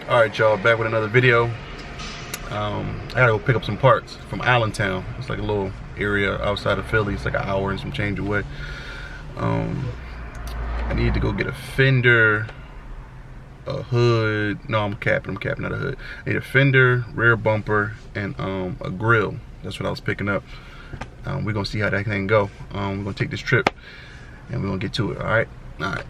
Alright y'all, back with another video. I gotta go pick up some parts from Allentown. It's like a little area outside of Philly. It's like an hour and some change away. I need to go get a fender, a hood. No, I'm capping, not a hood. I need a fender, rear bumper, and a grill. That's what I was picking up. We're gonna see how that thing go. We're gonna take this trip and we're gonna get to it. Alright? Alright.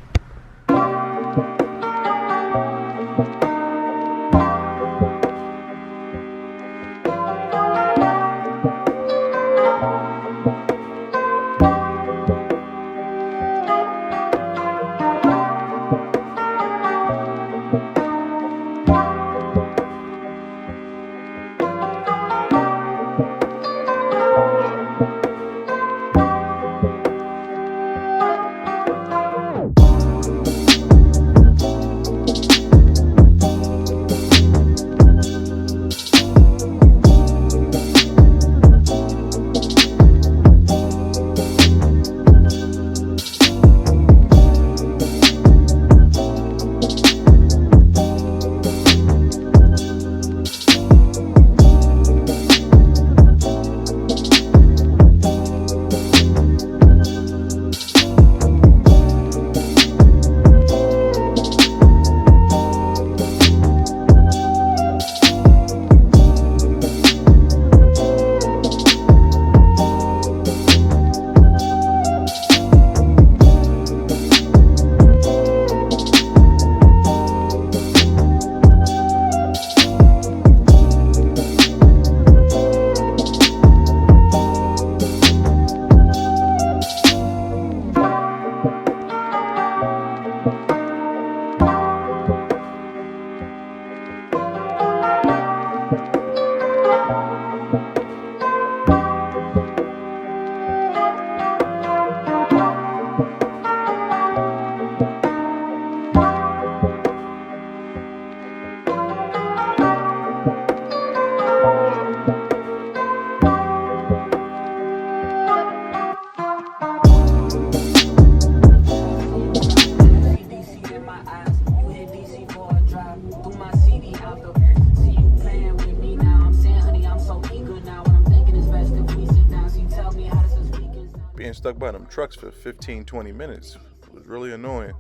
Being stuck by them trucks for 15-20 minutes was really annoying.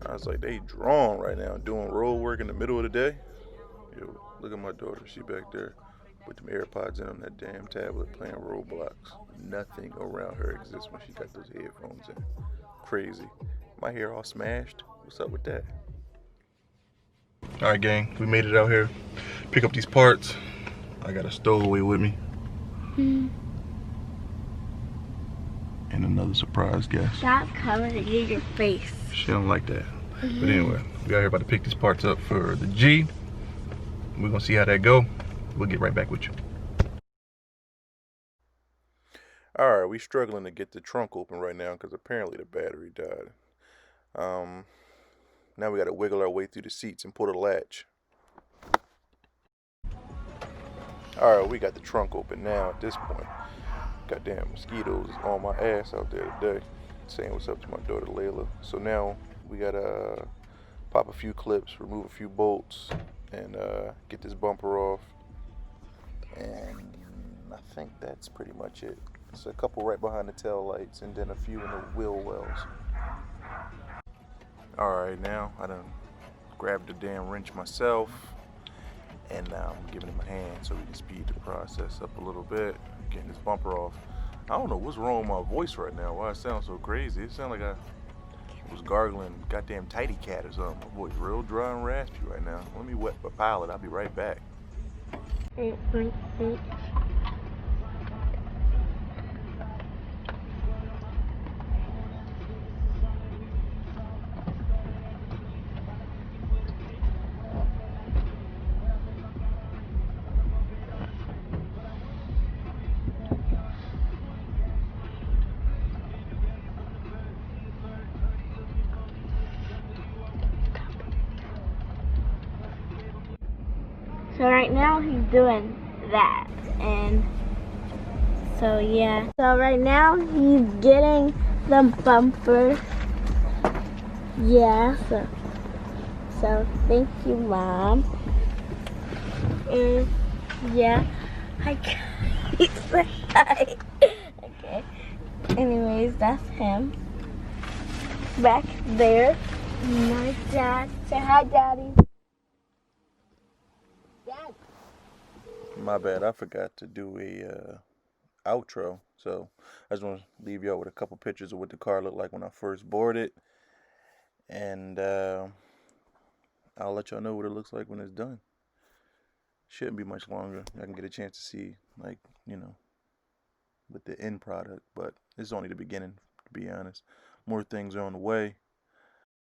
I was like, they drawn right now, doing road work in the middle of the day. Yo, look at my daughter, she back there with them AirPods in on that damn tablet playing Roblox. Nothing around her exists when she got those headphones in. Crazy. My hair all smashed. What's up with that? All right, gang, we made it out here. Pick up these parts. I got a stowaway with me. And another surprise guest. Stop coming to get your face. She don't like that. But anyway, we out here about to pick these parts up for the G. We're gonna see how that go. We'll get right back with you. Alright, we struggling to get the trunk open right now because apparently the battery died. Now we gotta wiggle our way through the seats and pull the latch. Alright, we got the trunk open now at this point. Goddamn mosquitoes is on my ass out there today. Saying what's up to my daughter Layla. So now we gotta pop a few clips, remove a few bolts, and get this bumper off. And I think that's pretty much it. It's a couple right behind the tail lights and then a few in the wheel wells. Alright, now I done grabbed the damn wrench myself. And now I'm giving him a hand so we can speed the process up a little bit. Getting this bumper off. I don't know what's wrong with my voice right now. Why it sounds so crazy. It sounds like I was gargling goddamn Tidy Cat or something. My voice real dry and raspy right now. Let me wet the palate. I'll be right back. So right now he's doing that, and so yeah. So right now he's getting the bumper. Yeah, So thank you, Mom. And yeah, hi guys. Hi. Okay. Anyways, that's him. Back there, my dad. Say hi, Daddy. Dad. My bad, I forgot to do a outro. So I just want to leave y'all with a couple pictures of what the car looked like when I first bought it. And I'll let y'all know what it looks like when it's done. Shouldn't be much longer. I can get a chance to see, like, with the end product. But it's only the beginning, to be honest. More things are on the way.